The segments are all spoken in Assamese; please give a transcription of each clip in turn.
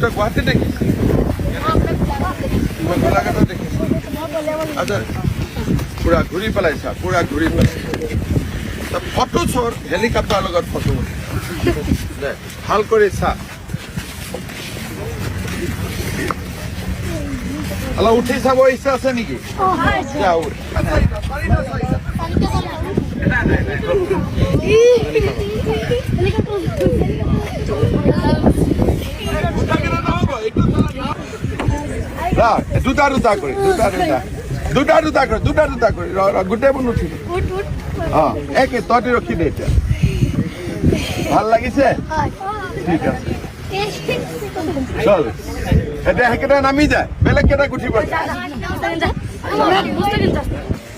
তই গুৱাহাটীত দেখিছ মই গোলাঘাটত দেখিছোঁ আচ্ছা পুৰা ঘূৰি পেলাইছা পুৰা ঘূৰি পেলাইছা ফটো চোৰ হেলিকপ্টাৰৰ লগত ফটো দে ভাল কৰি চা অলপ উঠি চাব ইচ্ছা আছে নেকি দুটা দুটা কৰি গোটেইবোৰ নুঠিব অঁ একে তহঁতি ৰখি দে এতিয়া ভাল লাগিছে ঠিক আছে চল এতিয়া সেইকেইটা নামি যায় বেলেগ কেইটা উঠিব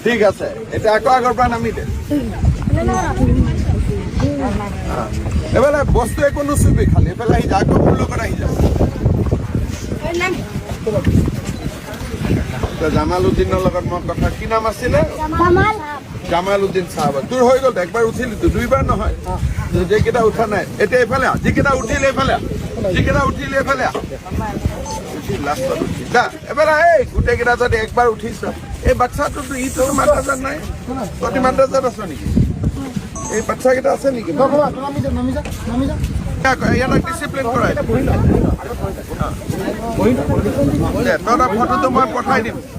ঠিক আছে এতিয়া আকৌ আগৰ পৰা নামি দে এইফালে বস্তু একো নুচুবি খালি এইফালে আহি যা আকৌ মোৰ লগত আহি যা জামালুদ্দিনৰ লগত মই কথা কি নাম আছিলে জামালুদ্দিন চাহাব তোৰ হৈ গ'ল একবাৰ উঠিলি দুইবাৰ নহয় যিকেইটা উঠা নাই এতিয়া এইফালে যিকেইটা উঠিলে এইফালে যিকেইটা উঠিলে এইফালে লাষ্টত উঠি যা এবাৰ এই গোটেইকেইটা যদি একবাৰ উঠিছ এই বাচ্ছাটোতো ই তোৰ মাদ্ৰাজাত নাই তহঁতি মাদ্ৰাজাত আছ নেকি এই বাচ্চাকেইটা আছে নেকি ইয়াত ডিচিপ্লিন কৰাই তহঁতৰ ফটোটো মই পঠাই দিম